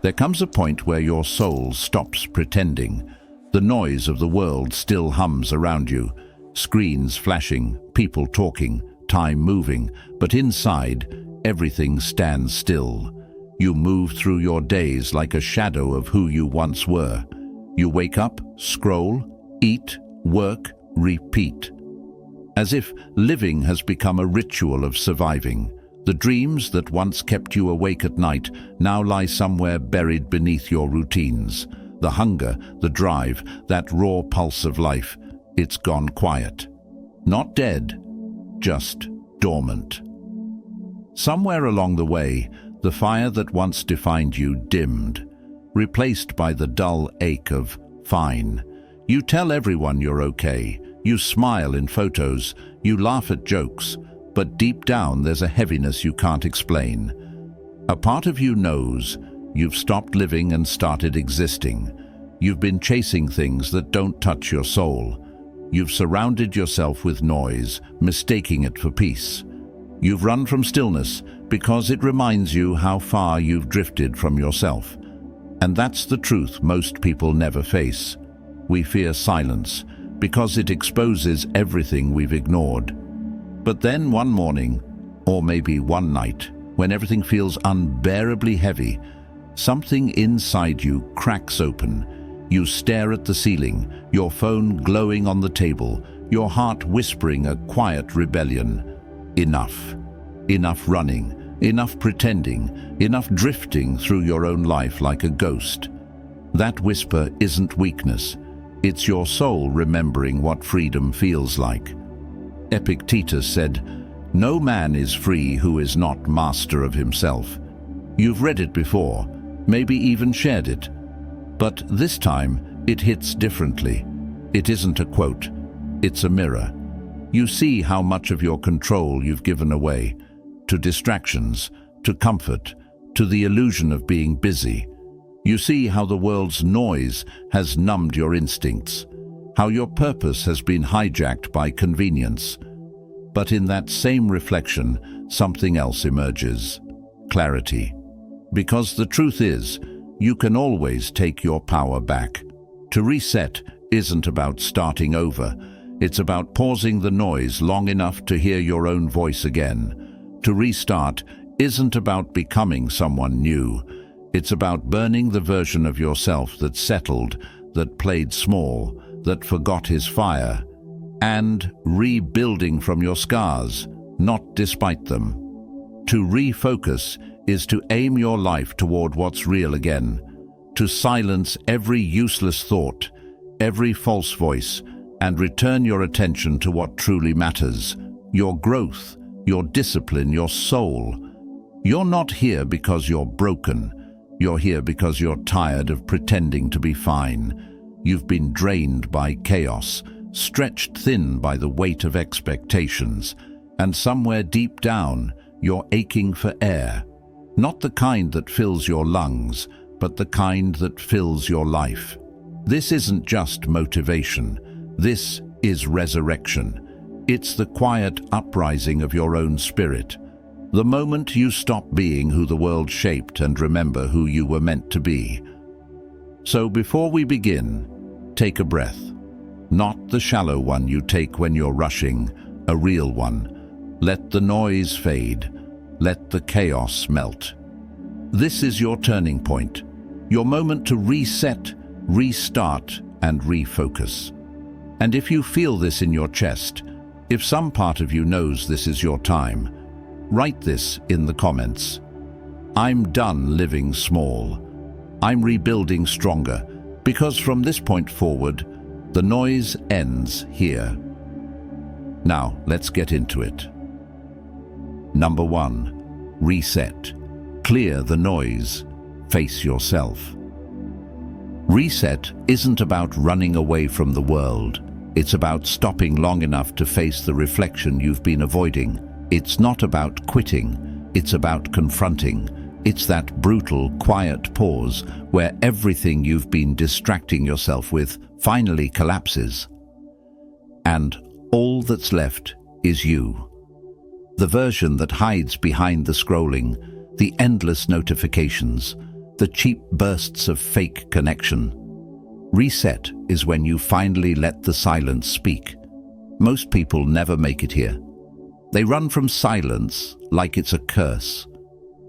There comes a point where your soul stops pretending. The noise of the world still hums around you. Screens flashing, people talking, time moving, but inside, everything stands still. You move through your days like a shadow of who you once were. You wake up, scroll, eat, work, repeat. As if living has become a ritual of surviving. The dreams that once kept you awake at night now lie somewhere buried beneath your routines. The hunger, the drive, that raw pulse of life, it's gone quiet. Not dead, just dormant. Somewhere along the way, the fire that once defined you dimmed, replaced by the dull ache of fine. You tell everyone you're okay. You smile in photos. You laugh at jokes. But deep down, there's a heaviness you can't explain. A part of you knows you've stopped living and started existing. You've been chasing things that don't touch your soul. You've surrounded yourself with noise, mistaking it for peace. You've run from stillness because it reminds you how far you've drifted from yourself. And that's the truth most people never face. We fear silence because it exposes everything we've ignored. But then one morning, or maybe one night, when everything feels unbearably heavy, something inside you cracks open. You stare at the ceiling, your phone glowing on the table, your heart whispering a quiet rebellion. Enough. Enough running, enough pretending, enough drifting through your own life like a ghost. That whisper isn't weakness. It's your soul remembering what freedom feels like. Epictetus said, "No man is free who is not master of himself." You've read it before, maybe even shared it. But this time, it hits differently. It isn't a quote, it's a mirror. You see how much of your control you've given away, to distractions, to comfort, to the illusion of being busy. You see how the world's noise has numbed your instincts, how your purpose has been hijacked by convenience. But in that same reflection, something else emerges: clarity. Because the truth is, you can always take your power back. To reset isn't about starting over. It's about pausing the noise long enough to hear your own voice again. To restart isn't about becoming someone new. It's about burning the version of yourself that settled, that played small, that forgot his fire, and rebuilding from your scars, not despite them. To refocus is to aim your life toward what's real again, to silence every useless thought, every false voice, and return your attention to what truly matters: your growth, your discipline, your soul. You're not here because you're broken. You're here because you're tired of pretending to be fine. You've been drained by chaos, stretched thin by the weight of expectations, and somewhere deep down, you're aching for air. Not the kind that fills your lungs, but the kind that fills your life. This isn't just motivation. This is resurrection. It's the quiet uprising of your own spirit. The moment you stop being who the world shaped and remember who you were meant to be. So before we begin, take a breath. Not the shallow one you take when you're rushing, a real one. Let the noise fade. Let the chaos melt. This is your turning point, your moment to reset, restart, and refocus. And if you feel this in your chest, if some part of you knows this is your time, write this in the comments. I'm done living small. I'm rebuilding stronger, because from this point forward, the noise ends here. Now, let's get into it. Number 1, reset. Clear the noise. Face yourself. Reset isn't about running away from the world. It's about stopping long enough to face the reflection you've been avoiding. It's not about quitting. It's about confronting. It's that brutal, quiet pause where everything you've been distracting yourself with finally collapses. And all that's left is you. The version that hides behind the scrolling, the endless notifications, the cheap bursts of fake connection. Reset is when you finally let the silence speak. Most people never make it here. They run from silence like it's a curse.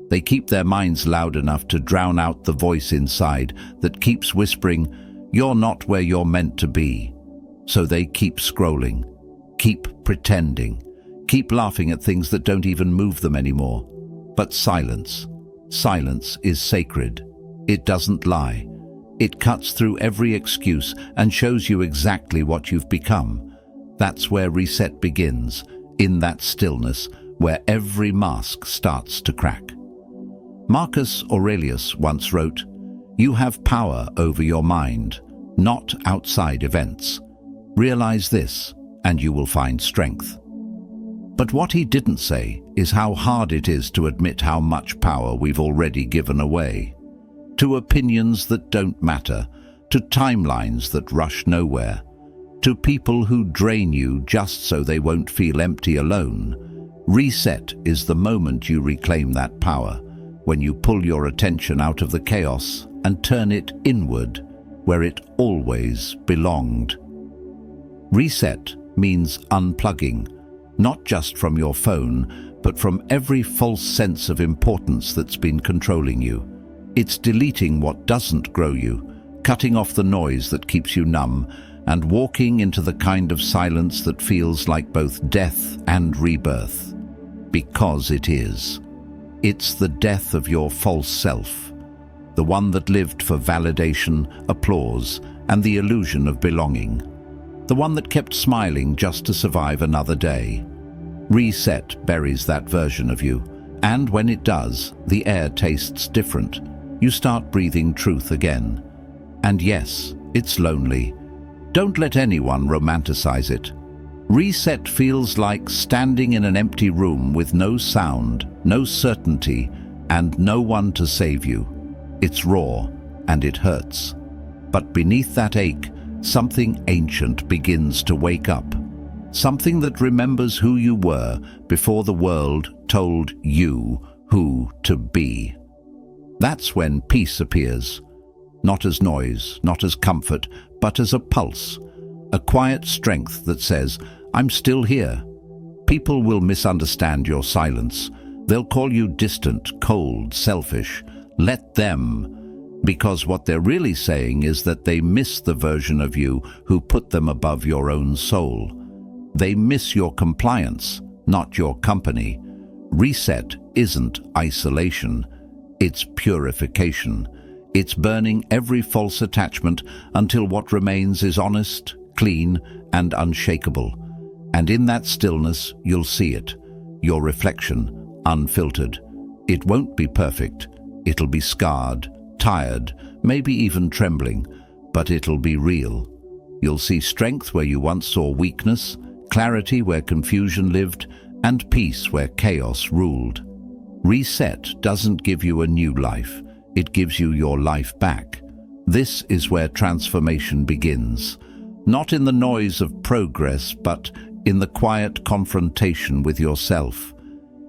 They keep their minds loud enough to drown out the voice inside that keeps whispering, "You're not where you're meant to be." So they keep scrolling, keep pretending, keep laughing at things that don't even move them anymore. But silence is sacred. It doesn't lie. It cuts through every excuse and shows you exactly what you've become. That's where reset begins, in that stillness where every mask starts to crack. Marcus Aurelius once wrote, "You have power over your mind, not outside events. Realize this, and you will find strength." But what he didn't say is how hard it is to admit how much power we've already given away. To opinions that don't matter, to timelines that rush nowhere, to people who drain you just so they won't feel empty alone. Reset is the moment you reclaim that power, when you pull your attention out of the chaos and turn it inward, where it always belonged. Reset means unplugging, not just from your phone, but from every false sense of importance that's been controlling you. It's deleting what doesn't grow you, cutting off the noise that keeps you numb, and walking into the kind of silence that feels like both death and rebirth. Because it is. It's the death of your false self, the one that lived for validation, applause, and the illusion of belonging. The one that kept smiling just to survive another day. Reset buries that version of you, and when it does, the air tastes different. You start breathing truth again. And yes, it's lonely. Don't let anyone romanticize it. Reset feels like standing in an empty room with no sound, no certainty, and no one to save you. It's raw, and it hurts. But beneath that ache, something ancient begins to wake up. Something that remembers who you were before the world told you who to be. That's when peace appears. Not as noise, not as comfort, but as a pulse. A quiet strength that says, "I'm still here." People will misunderstand your silence. They'll call you distant, cold, selfish. Let them. Because what they're really saying is that they miss the version of you who put them above your own soul. They miss your compliance, not your company. Reset isn't isolation. It's purification. It's burning every false attachment until what remains is honest, clean, and unshakable. And in that stillness, you'll see it. Your reflection, unfiltered. It won't be perfect. It'll be scarred, tired, maybe even trembling, but it'll be real. You'll see strength where you once saw weakness, clarity where confusion lived, and peace where chaos ruled. Reset doesn't give you a new life. It gives you your life back. This is where transformation begins. Not in the noise of progress, but in the quiet confrontation with yourself.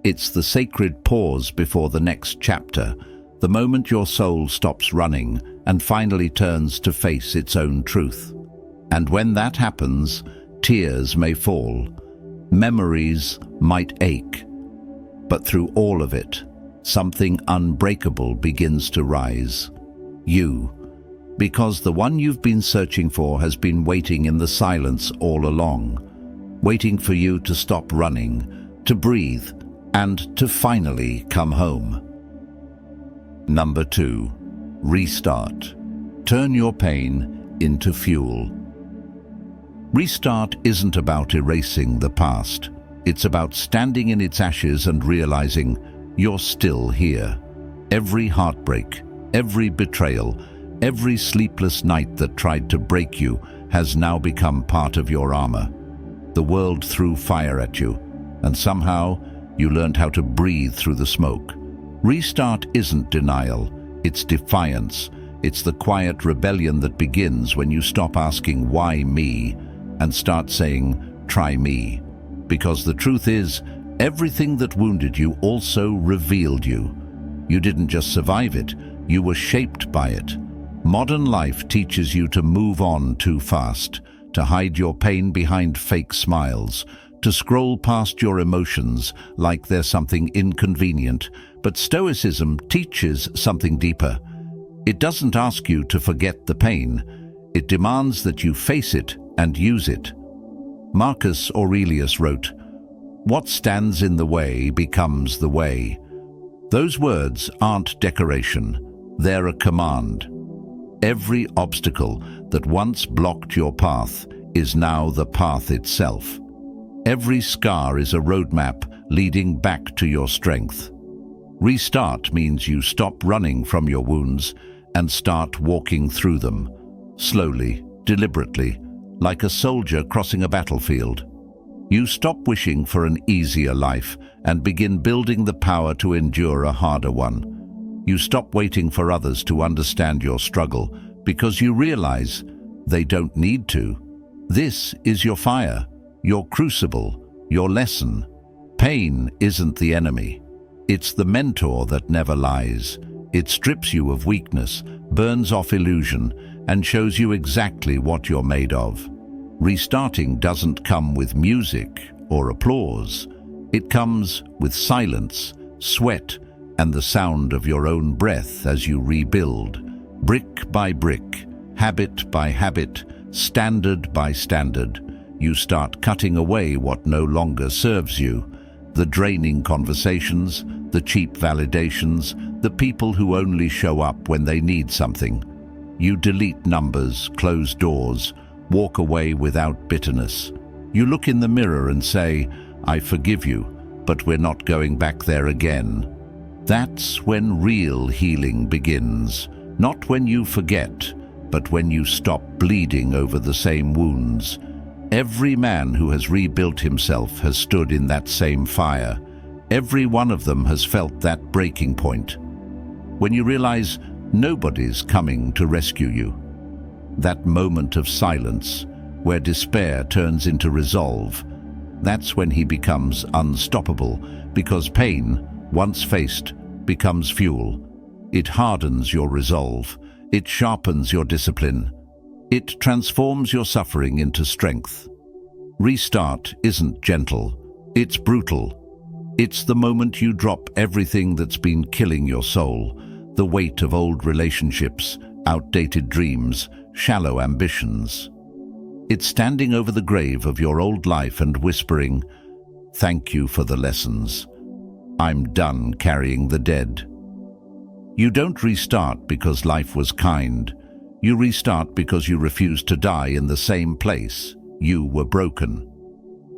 It's the sacred pause before the next chapter, the moment your soul stops running and finally turns to face its own truth. And when that happens, tears may fall, memories might ache, but through all of it, something unbreakable begins to rise. You. Because the one you've been searching for has been waiting in the silence all along, waiting for you to stop running, to breathe, and to finally come home. Number 2. Restart. Turn your pain into fuel. Restart isn't about erasing the past. It's about standing in its ashes and realizing you're still here. Every heartbreak, every betrayal, every sleepless night that tried to break you has now become part of your armor. The world threw fire at you, and somehow you learned how to breathe through the smoke. Restart isn't denial, it's defiance. It's the quiet rebellion that begins when you stop asking, "Why me?" and start saying, "Try me." Because the truth is, everything that wounded you also revealed you. You didn't just survive it, You were shaped by it. Modern life teaches you to move on too fast, to hide your pain behind fake smiles, to scroll past your emotions like they're something inconvenient. But Stoicism teaches something deeper. It doesn't ask you to forget the pain. It demands that you face it and use it. Marcus Aurelius wrote, "What stands in the way becomes the way." Those words aren't decoration, they're a command. Every obstacle that once blocked your path is now the path itself. Every scar is a roadmap leading back to your strength. Restart means you stop running from your wounds and start walking through them, slowly, deliberately, like a soldier crossing a battlefield. You stop wishing for an easier life and begin building the power to endure a harder one. You stop waiting for others to understand your struggle because you realize they don't need to. This is your fire, your crucible, your lesson. Pain isn't the enemy. It's the mentor that never lies. It strips you of weakness, burns off illusion, and shows you exactly what you're made of. Restarting doesn't come with music or applause. It comes with silence, sweat, and the sound of your own breath as you rebuild. Brick by brick, habit by habit, standard by standard, you start cutting away what no longer serves you. The draining conversations, the cheap validations, the people who only show up when they need something. You delete numbers, close doors, walk away without bitterness. You look in the mirror and say, "I forgive you, but we're not going back there again." That's when real healing begins. Not when you forget, but when you stop bleeding over the same wounds. Every man who has rebuilt himself has stood in that same fire. Every one of them has felt that breaking point. When you realize nobody's coming to rescue you. That moment of silence, where despair turns into resolve, that's when he becomes unstoppable, because pain, once faced, becomes fuel. It hardens your resolve. It sharpens your discipline. It transforms your suffering into strength. Restart isn't gentle. It's brutal. It's the moment you drop everything that's been killing your soul, the weight of old relationships, outdated dreams, shallow ambitions. It's standing over the grave of your old life and whispering, "Thank you for the lessons. I'm done carrying the dead." You don't restart because life was kind. You restart because you refused to die in the same place. You were broken.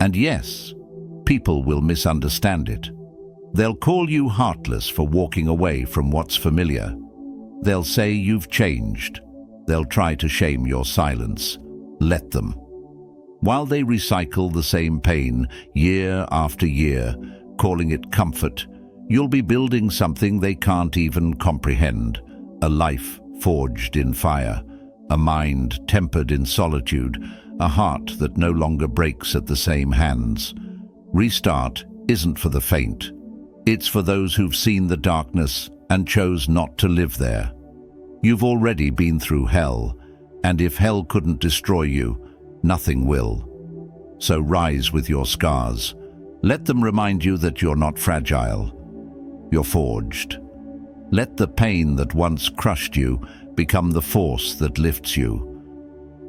And yes, people will misunderstand it. They'll call you heartless for walking away from what's familiar. They'll say you've changed. They'll try to shame your silence. Let them. While they recycle the same pain year after year, calling it comfort, you'll be building something they can't even comprehend. A life forged in fire, a mind tempered in solitude, a heart that no longer breaks at the same hands. Restart isn't for the faint. It's for those who've seen the darkness and chose not to live there. You've already been through hell, and if hell couldn't destroy you, nothing will. So rise with your scars. Let them remind you that you're not fragile. You're forged. Let the pain that once crushed you become the force that lifts you.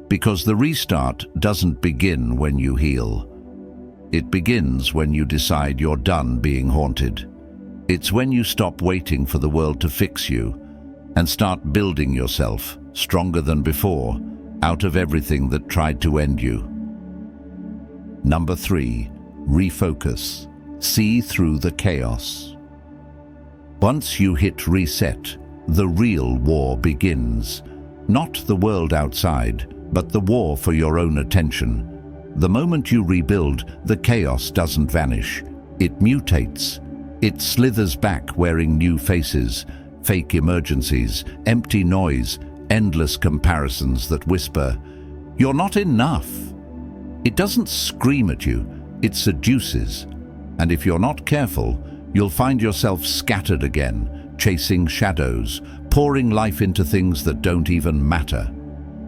Because the restart doesn't begin when you heal. It begins when you decide you're done being haunted. It's when you stop waiting for the world to fix you and start building yourself, stronger than before, out of everything that tried to end you. Number 3, refocus. See through the chaos. Once you hit reset, the real war begins. Not the world outside, but the war for your own attention. The moment you rebuild, the chaos doesn't vanish. It mutates. It slithers back wearing new faces, fake emergencies, empty noise, endless comparisons that whisper, "You're not enough." It doesn't scream at you, it seduces. And if you're not careful, you'll find yourself scattered again, chasing shadows, pouring life into things that don't even matter.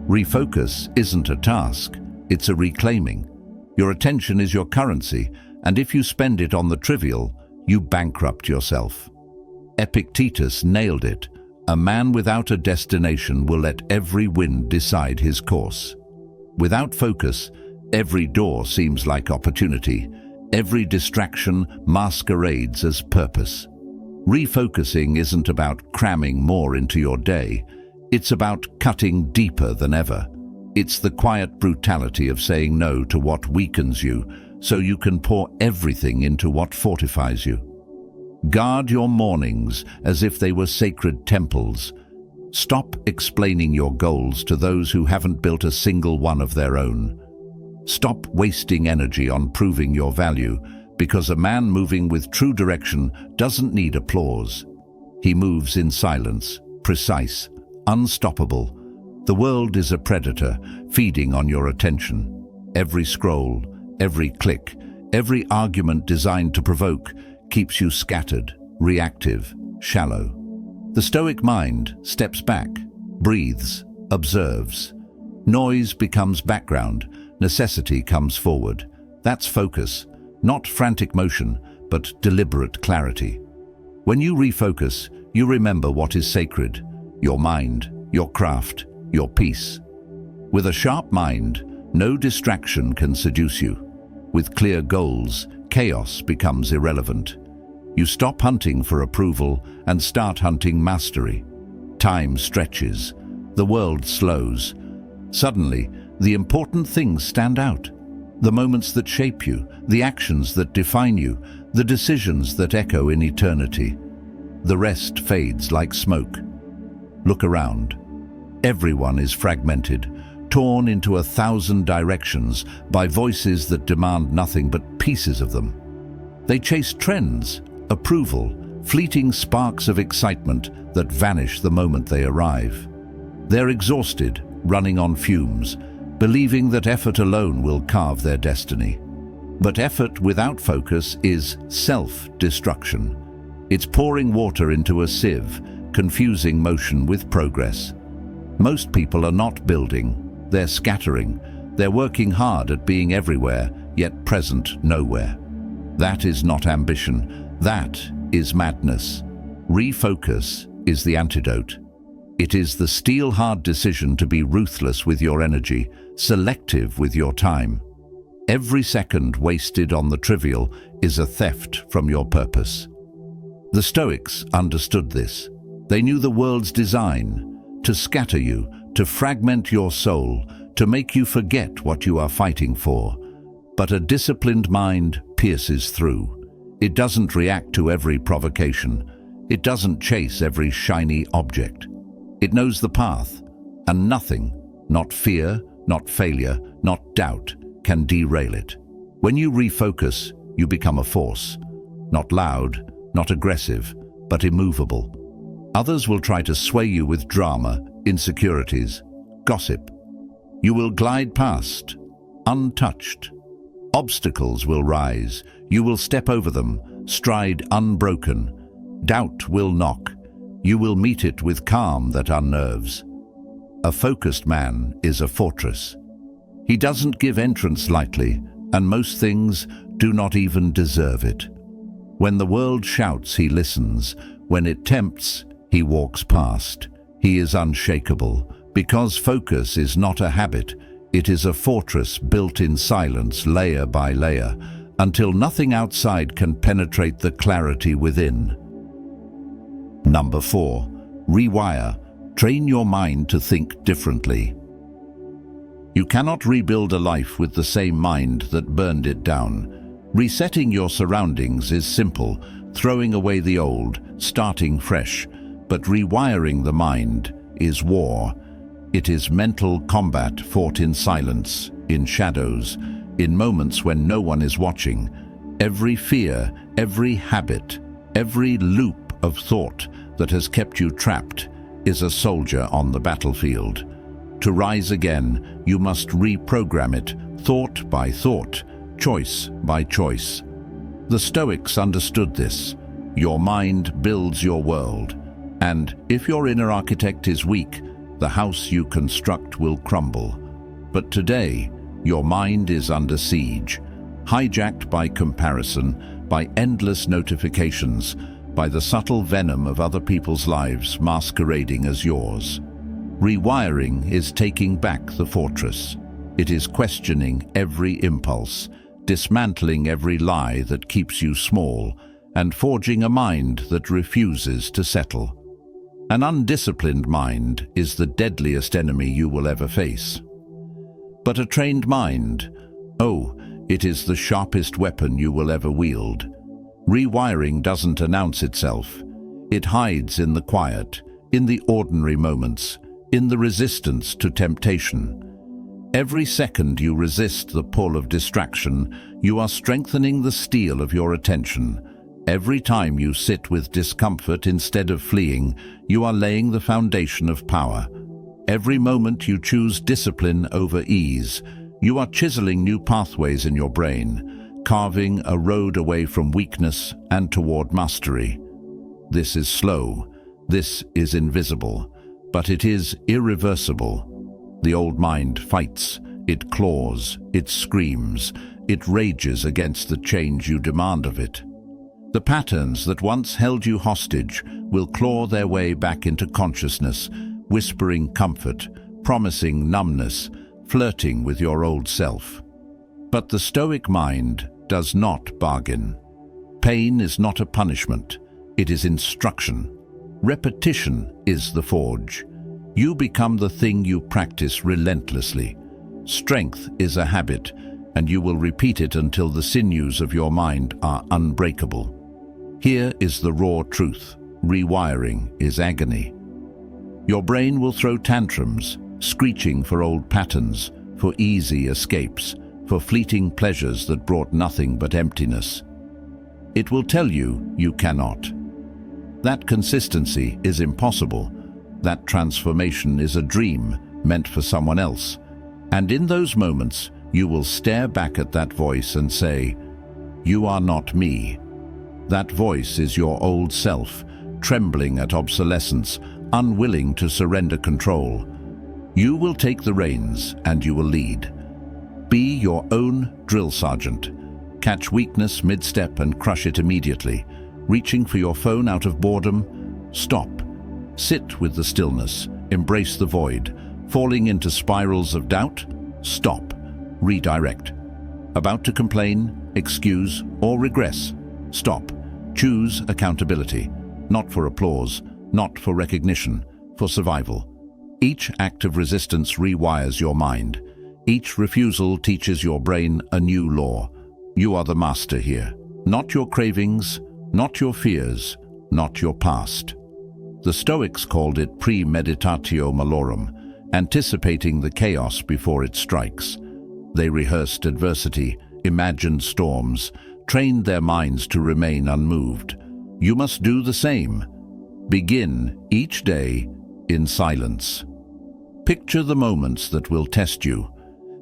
Refocus isn't a task, it's a reclaiming. Your attention is your currency, and if you spend it on the trivial, you bankrupt yourself. Epictetus nailed it. A man without a destination will let every wind decide his course. Without focus, every door seems like opportunity. Every distraction masquerades as purpose. Refocusing isn't about cramming more into your day. It's about cutting deeper than ever. It's the quiet brutality of saying no to what weakens you, so you can pour everything into what fortifies you. Guard your mornings as if they were sacred temples. Stop explaining your goals to those who haven't built a single one of their own. Stop wasting energy on proving your value, because a man moving with true direction doesn't need applause. He moves in silence, precise, unstoppable. The world is a predator, feeding on your attention. Every scroll, every click, every argument designed to provoke keeps you scattered, reactive, shallow. The Stoic mind steps back, breathes, observes. Noise becomes background, necessity comes forward. That's focus, not frantic motion, but deliberate clarity. When you refocus, you remember what is sacred: your mind, your craft, your peace. With a sharp mind, no distraction can seduce you. With clear goals, chaos becomes irrelevant. You stop hunting for approval and start hunting mastery. Time stretches. The world slows. Suddenly, the important things stand out. The moments that shape you, the actions that define you, the decisions that echo in eternity. The rest fades like smoke. Look around. Everyone is fragmented, torn into 1,000 directions by voices that demand nothing but pieces of them. They chase trends, approval, fleeting sparks of excitement that vanish the moment they arrive. They're exhausted, running on fumes, believing that effort alone will carve their destiny. But effort without focus is self-destruction. It's pouring water into a sieve, confusing motion with progress. Most people are not building, they're scattering. They're working hard at being everywhere, yet present nowhere. That is not ambition, that is madness. Refocus is the antidote. It is the steel-hard decision to be ruthless with your energy, selective with your time. Every second wasted on the trivial is a theft from your purpose. The Stoics understood this. They knew the world's design: to scatter you, to fragment your soul, to make you forget what you are fighting for. But a disciplined mind pierces through. It doesn't react to every provocation. It doesn't chase every shiny object. It knows the path, and nothing, not fear, not failure, not doubt, can derail it. When you refocus, you become a force. Not loud, not aggressive, but immovable. Others will try to sway you with drama, insecurities, gossip. You will glide past, untouched. Obstacles will rise. You will step over them, stride unbroken. Doubt will knock. You will meet it with calm that unnerves. A focused man is a fortress. He doesn't give entrance lightly, and most things do not even deserve it. When the world shouts, he listens. When it tempts, he walks past. He is unshakable, because focus is not a habit. It is a fortress built in silence, layer by layer, until nothing outside can penetrate the clarity within. Number 4. Rewire. Train your mind to think differently. You cannot rebuild a life with the same mind that burned it down. Resetting your surroundings is simple, throwing away the old, starting fresh. But rewiring the mind is war. It is mental combat fought in silence, in shadows, in moments when no one is watching. Every fear, every habit, every loop of thought that has kept you trapped is a soldier on the battlefield. To rise again, you must reprogram it, thought by thought, choice by choice. The Stoics understood this. Your mind builds your world, and if your inner architect is weak, the house you construct will crumble. But today, your mind is under siege, hijacked by comparison, by endless notifications, by the subtle venom of other people's lives masquerading as yours. Rewiring is taking back the fortress. It is questioning every impulse, dismantling every lie that keeps you small, and forging a mind that refuses to settle. An undisciplined mind is the deadliest enemy you will ever face. But a trained mind, oh, it is the sharpest weapon you will ever wield. Rewiring doesn't announce itself. It hides in the quiet, in the ordinary moments, in the resistance to temptation. Every second you resist the pull of distraction, you are strengthening the steel of your attention. Every time you sit with discomfort instead of fleeing, you are laying the foundation of power. Every moment you choose discipline over ease, you are chiseling new pathways in your brain, carving a road away from weakness and toward mastery. This is slow, this is invisible, but it is irreversible. The old mind fights, it claws, it screams, it rages against the change you demand of it. The patterns that once held you hostage will claw their way back into consciousness, whispering comfort, promising numbness, flirting with your old self. But the Stoic mind does not bargain. Pain is not a punishment, it is instruction. Repetition is the forge. You become the thing you practice relentlessly. Strength is a habit, and you will repeat it until the sinews of your mind are unbreakable. Here is the raw truth. Rewiring is agony. Your brain will throw tantrums, screeching for old patterns, for easy escapes, for fleeting pleasures that brought nothing but emptiness. It will tell you you cannot. That consistency is impossible. That transformation is a dream meant for someone else. And in those moments, you will stare back at that voice and say, "You are not me." That voice is your old self, trembling at obsolescence, unwilling to surrender control. You will take the reins and you will lead. Be your own drill sergeant. Catch weakness mid-step and crush it immediately. Reaching for your phone out of boredom? Stop. Sit with the stillness. Embrace the void. Falling into spirals of doubt? Stop. Redirect. About to complain, excuse, or regress? Stop. Choose accountability. Not for applause, not for recognition, for survival. Each act of resistance rewires your mind. Each refusal teaches your brain a new law. You are the master here. Not your cravings, not your fears, not your past. The Stoics called it premeditatio malorum, anticipating the chaos before it strikes. They rehearsed adversity, imagined storms, trained their minds to remain unmoved. You must do the same. Begin each day in silence. Picture the moments that will test you.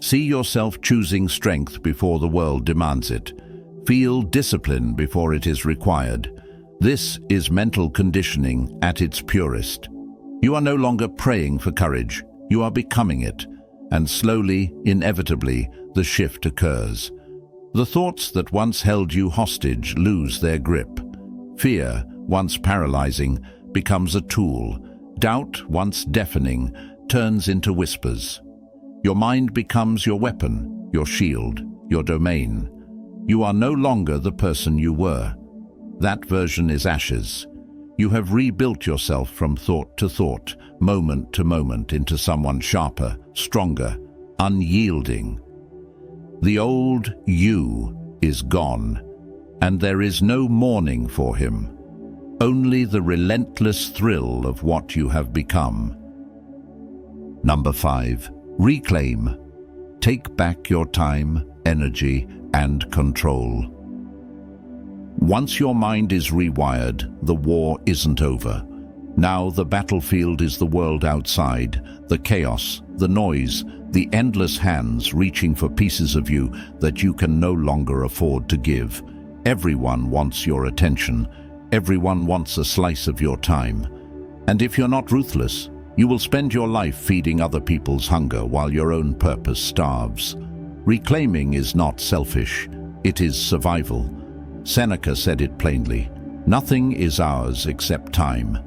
See yourself choosing strength before the world demands it. Feel discipline before it is required. This is mental conditioning at its purest. You are no longer praying for courage, you are becoming it. And slowly, inevitably, the shift occurs. The thoughts that once held you hostage lose their grip. Fear, once paralyzing, becomes a tool. Doubt, once deafening, turns into whispers. Your mind becomes your weapon, your shield, your domain. You are no longer the person you were. That version is ashes. You have rebuilt yourself from thought to thought, moment to moment, into someone sharper, stronger, unyielding. The old you is gone, and there is no mourning for him. Only the relentless thrill of what you have become. Number 5. Reclaim. Take back your time, energy, and control. Once your mind is rewired, the war isn't over. Now the battlefield is the world outside, the chaos, the noise, the endless hands reaching for pieces of you that you can no longer afford to give. Everyone wants your attention. everyone wants a slice of your time. And if you're not ruthless, you will spend your life feeding other people's hunger while your own purpose starves. Reclaiming is not selfish, it is survival. Seneca said it plainly, "Nothing is ours except time."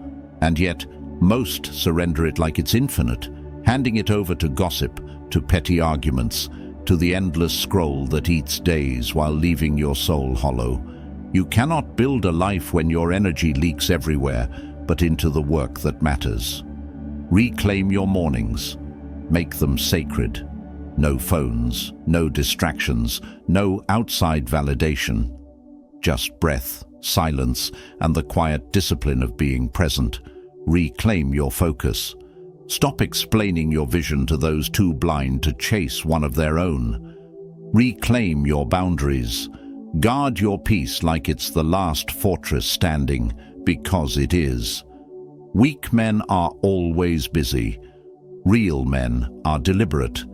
And yet, most surrender it like it's infinite, handing it over to gossip, to petty arguments, to the endless scroll that eats days while leaving your soul hollow. You cannot build a life when your energy leaks everywhere, but into the work that matters. Reclaim your mornings. Make them sacred. No phones, no distractions, no outside validation. Just breath, silence, and the quiet discipline of being present. Reclaim your focus. Stop explaining your vision to those too blind to chase one of their own. Reclaim your boundaries. Guard your peace like it's the last fortress standing, because it is. Weak men are always busy. Real men are deliberate.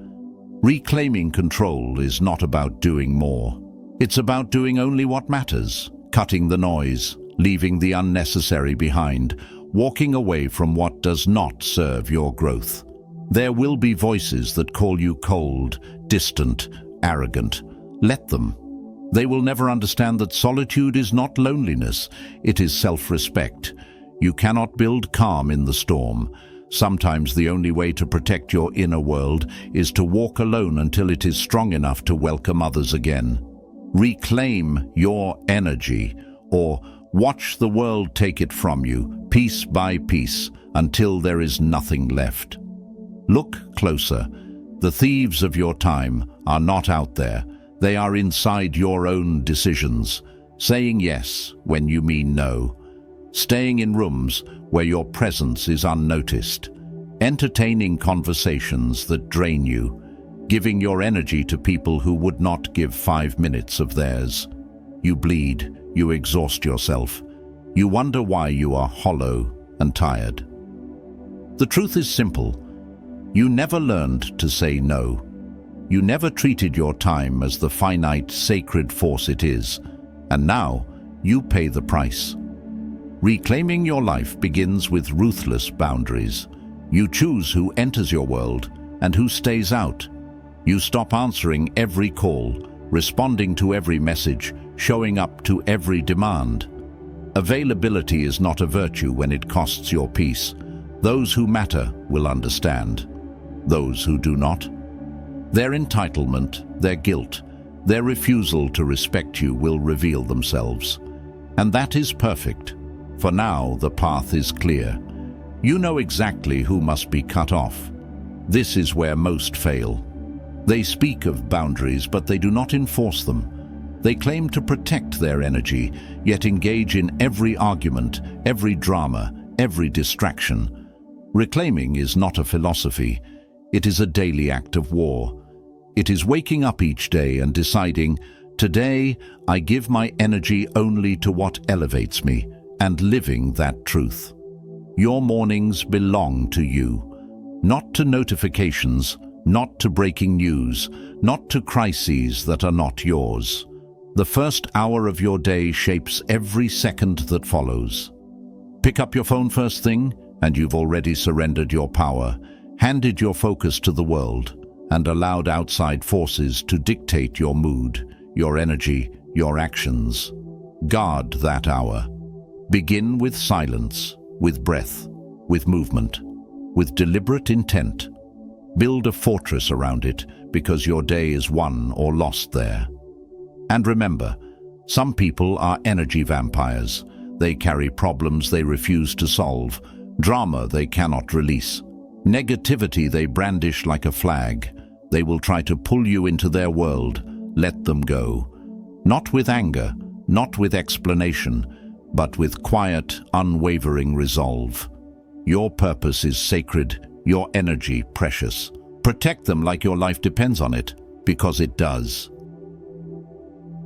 Reclaiming control is not about doing more. It's about doing only what matters, cutting the noise, leaving the unnecessary behind, walking away from what does not serve your growth. There will be voices that call you cold, distant, arrogant. Let them. They will never understand that solitude is not loneliness, it is self-respect. You cannot build calm in the storm. Sometimes the only way to protect your inner world is to walk alone until it is strong enough to welcome others again. Reclaim your energy, or watch the world take it from you, piece by piece, until there is nothing left. Look closer. The thieves of your time are not out there. They are inside your own decisions, saying yes when you mean no. Staying in rooms where your presence is unnoticed, entertaining conversations that drain you, giving your energy to people who would not give 5 minutes of theirs. You bleed, you exhaust yourself, you wonder why you are hollow and tired. The truth is simple. You never learned to say no. You never treated your time as the finite, sacred force it is, and now you pay the price. Reclaiming your life begins with ruthless boundaries. You choose who enters your world and who stays out. You stop answering every call, responding to every message, showing up to every demand. Availability is not a virtue when it costs your peace. Those who matter will understand. Those who do not, their entitlement, their guilt, their refusal to respect you will reveal themselves. And that is perfect. For now, the path is clear. You know exactly who must be cut off. This is where most fail. They speak of boundaries, but they do not enforce them. They claim to protect their energy, yet engage in every argument, every drama, every distraction. Reclaiming is not a philosophy. It is a daily act of war. It is waking up each day and deciding, today I give my energy only to what elevates me, and living that truth. Your mornings belong to you, not to notifications, not to breaking news, not to crises that are not yours. The first hour of your day shapes every second that follows. Pick up your phone first thing, and you've already surrendered your power, handed your focus to the world, and allowed outside forces to dictate your mood, your energy, your actions. Guard that hour. Begin with silence, with breath, with movement, with deliberate intent. Build a fortress around it, because your day is won or lost there. And remember, some people are energy vampires. They carry problems they refuse to solve, drama they cannot release, negativity they brandish like a flag. They will try to pull you into their world. Let them go. Not with anger, not with explanation, but with quiet, unwavering resolve. Your purpose is sacred, your energy precious. Protect them like your life depends on it, because it does.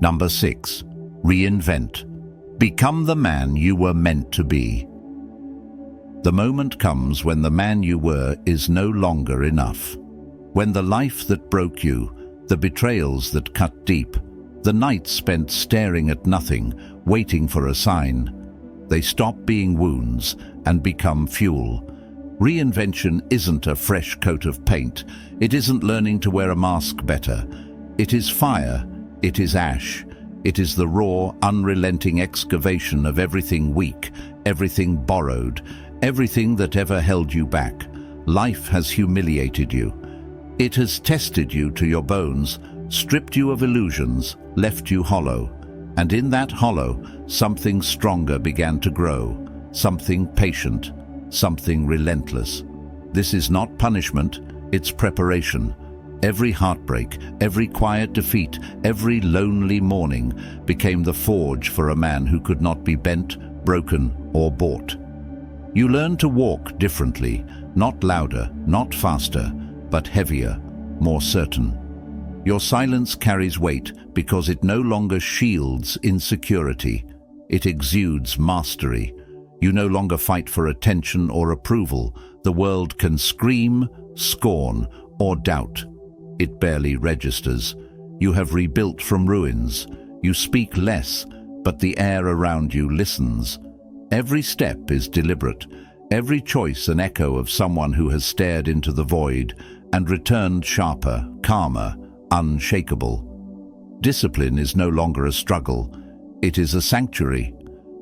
Number 6. Reinvent. Become the man you were meant to be. The moment comes when the man you were is no longer enough. When the life that broke you, the betrayals that cut deep, the nights spent staring at nothing, waiting for a sign, They stop being wounds and become fuel. Reinvention isn't a fresh coat of paint. It isn't learning to wear a mask better. It is fire. It is ash. It is the raw, unrelenting excavation of everything weak, everything borrowed, everything that ever held you back. Life has humiliated you. It has tested you to your bones, stripped you of illusions, left you hollow. And in that hollow, something stronger began to grow, something patient, something relentless. This is not punishment, it's preparation. Every heartbreak, every quiet defeat, every lonely morning became the forge for a man who could not be bent, broken, or bought. You learn to walk differently, not louder, not faster, but heavier, more certain. Your silence carries weight because it no longer shields insecurity. It exudes mastery. You no longer fight for attention or approval. The world can scream, scorn, or doubt. It barely registers. You have rebuilt from ruins. You speak less, but the air around you listens. Every step is deliberate. Every choice an echo of someone who has stared into the void and returned sharper, calmer, unshakable. Discipline is no longer a struggle. It is a sanctuary.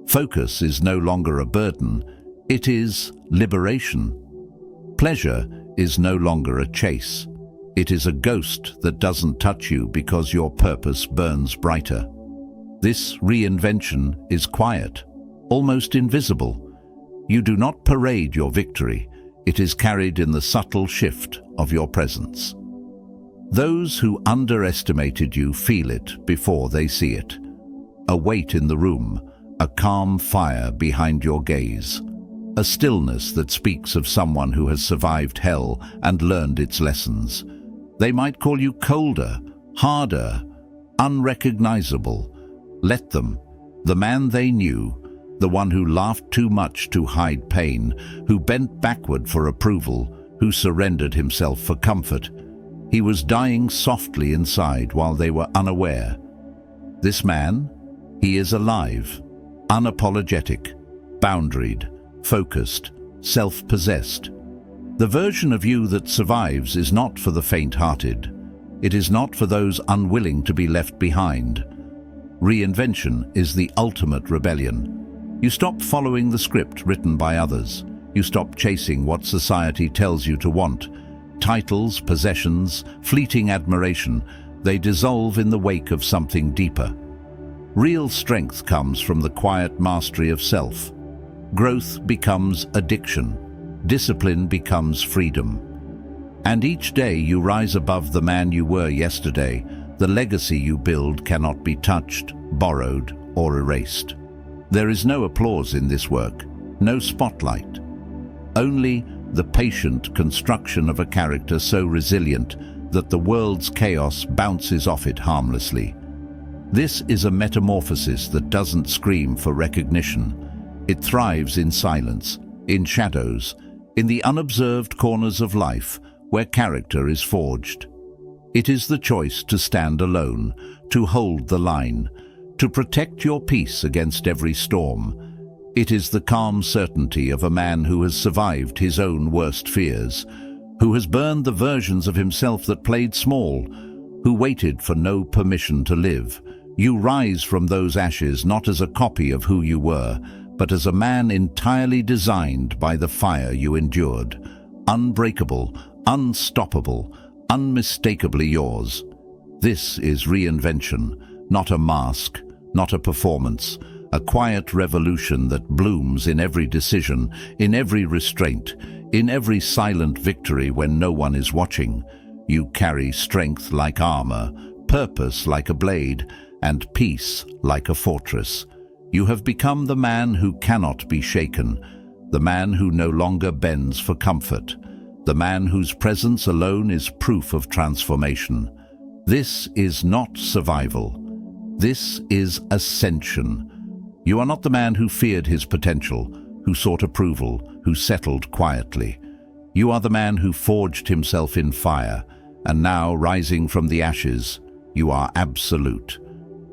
Focus is no longer a burden. It is liberation. Pleasure is no longer a chase. It is a ghost that doesn't touch you because your purpose burns brighter. This reinvention is quiet, almost invisible. You do not parade your victory. It is carried in the subtle shift of your presence. Those who underestimated you feel it before they see it. A weight in the room, a calm fire behind your gaze, a stillness that speaks of someone who has survived hell and learned its lessons. They might call you colder, harder, unrecognizable. Let them. The man they knew, the one who laughed too much to hide pain, who bent backward for approval, who surrendered himself for comfort. He was dying softly inside while they were unaware. This man, he is alive, unapologetic, boundaried, focused, self-possessed. The version of you that survives is not for the faint-hearted. It is not for those unwilling to be left behind. Reinvention is the ultimate rebellion. You stop following the script written by others. You stop chasing what society tells you to want. Titles, possessions, fleeting admiration, they dissolve in the wake of something deeper. Real strength comes from the quiet mastery of self. Growth becomes addiction. Discipline becomes freedom. And each day you rise above the man you were yesterday. The legacy you build cannot be touched, borrowed, or erased. There is no applause in this work, no spotlight. Only the patient construction of a character so resilient that the world's chaos bounces off it harmlessly. This is a metamorphosis that doesn't scream for recognition. It thrives in silence, in shadows, in the unobserved corners of life where character is forged. It is the choice to stand alone, to hold the line, to protect your peace against every storm. It is the calm certainty of a man who has survived his own worst fears, who has burned the versions of himself that played small, who waited for no permission to live. You rise from those ashes not as a copy of who you were, but as a man entirely designed by the fire you endured. Unbreakable, unstoppable, unmistakably yours. This is reinvention, not a mask, not a performance, a quiet revolution that blooms in every decision, in every restraint, in every silent victory when no one is watching. You carry strength like armor, purpose like a blade, and peace like a fortress. You have become the man who cannot be shaken, the man who no longer bends for comfort, the man whose presence alone is proof of transformation. This is not survival. This is ascension. You are not the man who feared his potential, who sought approval, who settled quietly. You are the man who forged himself in fire, and now, rising from the ashes, you are absolute.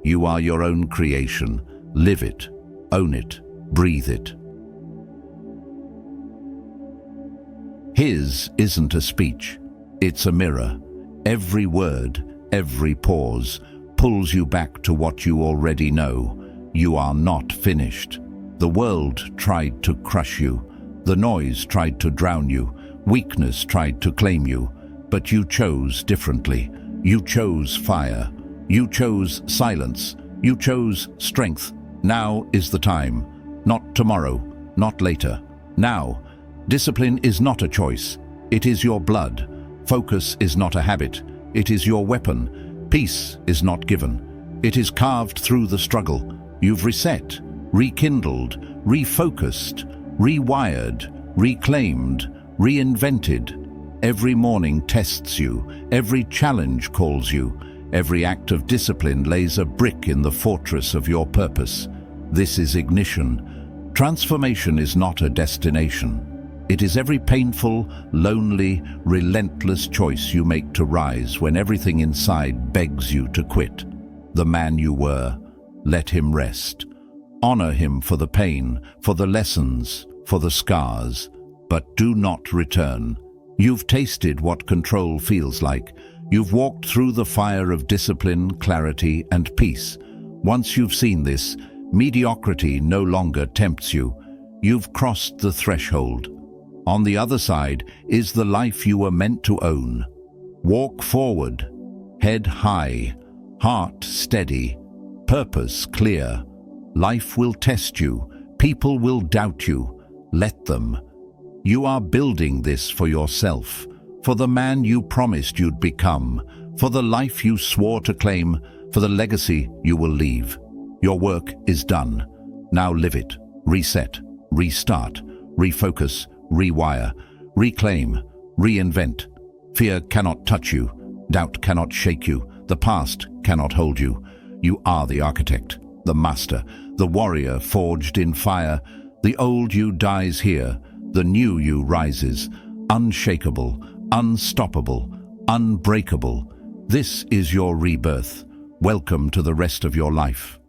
You are your own creation. Live it, own it, breathe it. His isn't a speech, it's a mirror. Every word, every pause, pulls you back to what you already know. You are not finished. The world tried to crush you. The noise tried to drown you. Weakness tried to claim you. But you chose differently. You chose fire. You chose silence. You chose strength. Now is the time. Not tomorrow, not later. Now. Discipline is not a choice. It is your blood. Focus is not a habit. It is your weapon. Peace is not given. It is carved through the struggle. You've reset, rekindled, refocused, rewired, reclaimed, reinvented. Every morning tests you. Every challenge calls you. Every act of discipline lays a brick in the fortress of your purpose. This is ignition. Transformation is not a destination. It is every painful, lonely, relentless choice you make to rise when everything inside begs you to quit. The man you were, let him rest. Honor him for the pain, for the lessons, for the scars, but do not return. You've tasted what control feels like. You've walked through the fire of discipline, clarity, and peace. Once you've seen this, mediocrity no longer tempts you. You've crossed the threshold. On the other side is the life you were meant to own. Walk forward, head high, heart steady, purpose clear. Life will test you, people will doubt you. Let them. You are building this for yourself, for the man you promised you'd become, for the life you swore to claim, for the legacy you will leave. Your work is done. Now live it. Reset, restart, refocus, rewire, reclaim, reinvent. Fear cannot touch you. Doubt cannot shake you. The past cannot hold you. You are the architect, the master, the warrior forged in fire. The old you dies here. The new you rises. Unshakable, unstoppable, unbreakable. This is your rebirth. Welcome to the rest of your life.